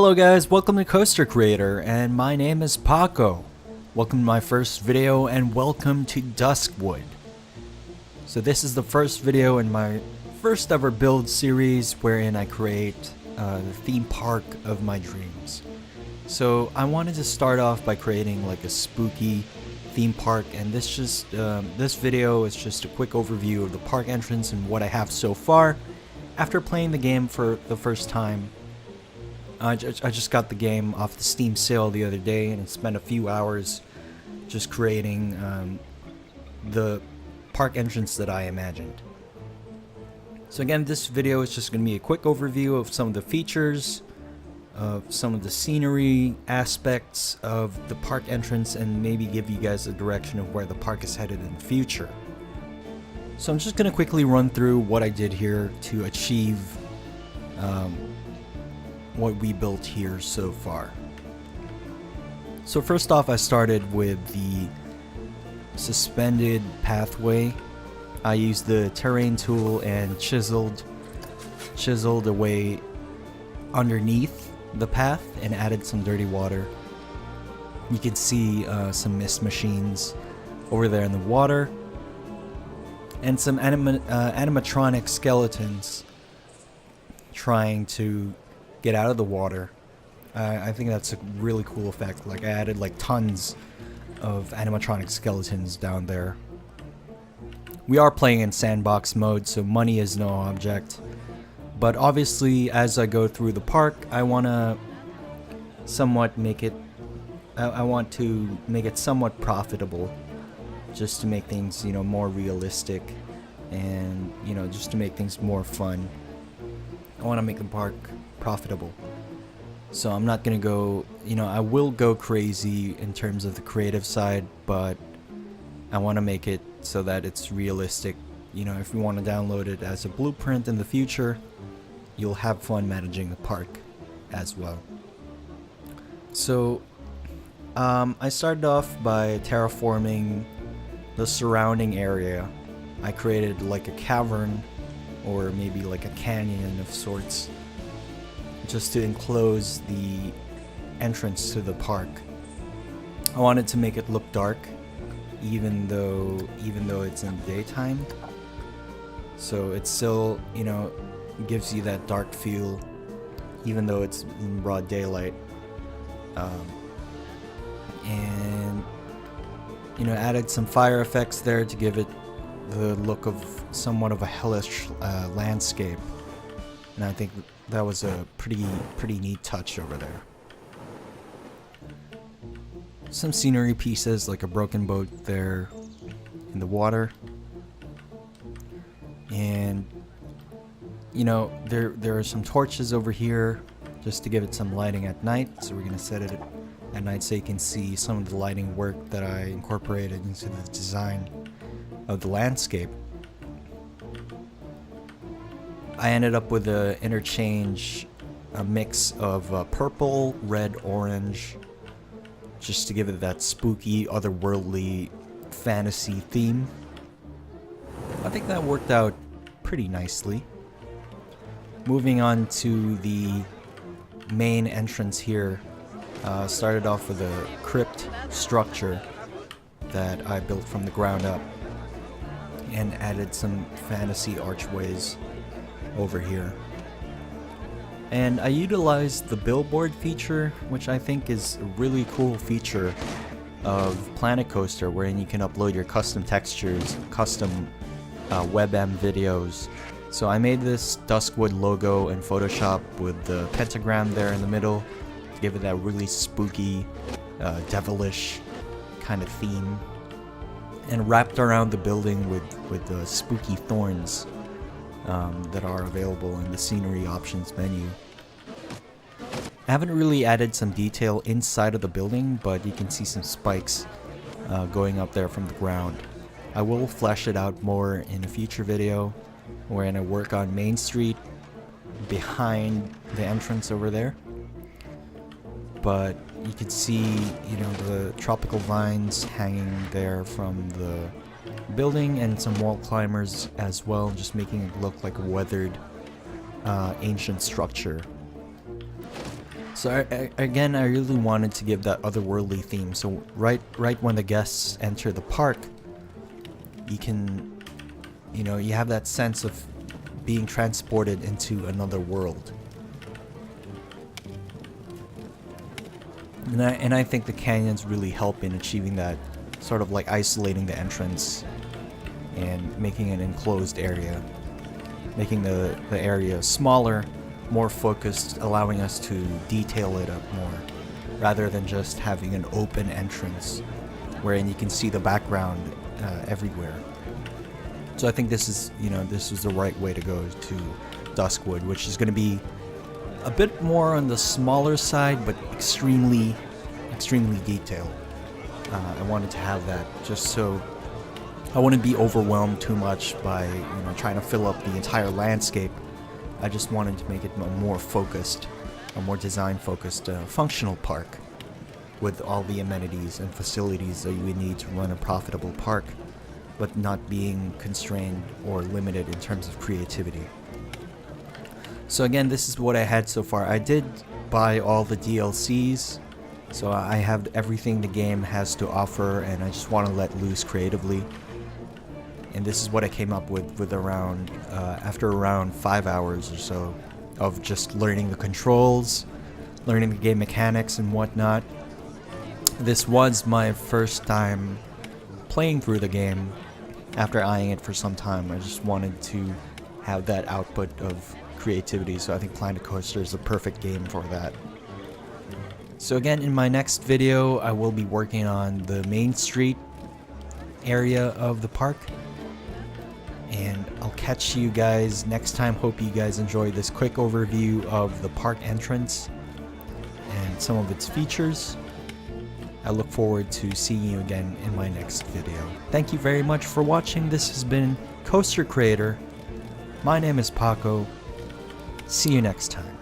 Hello guys, welcome to Coaster Creator, and my name is Paco. Welcome to my first video, and welcome to Duskwood. So this is the first video in my first ever build series wherein I create the theme park of my dreams. So I wanted to start off by creating like a spooky theme park, and this video is just a quick overview of the park entrance and what I have so far. After playing the game for the first time, I just got the game off the Steam sale the other day and spent a few hours just creating the park entrance that I imagined. So again, this video is just going to be a quick overview of some of the features, of some of the scenery aspects of the park entrance, and maybe give you guys a direction of where the park is headed in the future. So I'm just going to quickly run through what I did here to achieve what we built here so far. So first off, I started with the suspended pathway. I used the terrain tool and chiseled away underneath the path and added some dirty water. You can see some mist machines over there in the water, and some animatronic skeletons trying to get out of the water. I think that's a really cool effect. Like, I added like tons of animatronic skeletons down there. We are playing in sandbox mode, so money is no object. But obviously, as I go through the park, I want to somewhat make it. I want to make it somewhat profitable, just to make things, more realistic, and just to make things more fun. I want to make the park profitable. So I'm not gonna go, I will go crazy in terms of the creative side, but I want to make it so that it's realistic. If you want to download it as a blueprint in the future, you'll have fun managing the park as well. So I started off by terraforming the surrounding area. I created like a cavern, or maybe like a canyon of sorts, just to enclose the entrance to the park. I wanted to make it look dark, even though it's in daytime. So it still, gives you that dark feel, even though it's in broad daylight. And added some fire effects there to give it the look of somewhat of a hellish landscape, and I think that was a pretty neat touch over there. Some scenery pieces, like a broken boat there in the water, and there are some torches over here just to give it some lighting at night. So we're gonna set it at night so you can see some of the lighting work that I incorporated into the design of the landscape. I ended up with a mix of purple, red, orange, just to give it that spooky, otherworldly fantasy theme. I think that worked out pretty nicely. Moving on to the main entrance here, started off with a crypt structure that I built from the ground up, and added some fantasy archways over here. And I utilized the billboard feature, which I think is a really cool feature of Planet Coaster, wherein you can upload your custom textures, custom WebM videos. So I made this Duskwood logo in Photoshop with the pentagram there in the middle to give it that really spooky, devilish kind of theme, and wrapped around the building with the spooky thorns that are available in the scenery options menu. I haven't really added some detail inside of the building, but you can see some spikes going up there from the ground. I will flesh it out more in a future video, wherein I work on Main Street behind the entrance over there. But you can see, the tropical vines hanging there from the building, and some wall climbers as well, just making it look like a weathered ancient structure. So again, I really wanted to give that otherworldly theme. So right when the guests enter the park, you can, you have that sense of being transported into another world. And I think the canyons really help in achieving that, sort of like isolating the entrance and making an enclosed area, making the area smaller, more focused, allowing us to detail it up more, rather than just having an open entrance wherein you can see the background everywhere. So I think this is the right way to go to Duskwood, which is going to be a bit more on the smaller side, but extremely detailed. I wanted to have that just so I wouldn't be overwhelmed too much by trying to fill up the entire landscape. I just wanted to make it a more focused, a more design-focused, functional park with all the amenities and facilities that you would need to run a profitable park, but not being constrained or limited in terms of creativity. So again, this is what I had so far. I did buy all the DLCs, so I have everything the game has to offer, and I just want to let loose creatively. And this is what I came up with around after around 5 hours or so of just learning the controls, learning the game mechanics and whatnot. This was my first time playing through the game after eyeing it for some time. I just wanted to have that output of creativity, so I think Planet Coaster is the perfect game for that. So again, in my next video, I will be working on the Main Street area of the park, and I'll catch you guys next time. Hope you guys enjoyed this quick overview of the park entrance and some of its features. I look forward to seeing you again in my next video. Thank you very much for watching. This has been Coaster Creator. My name is Paco. See you next time.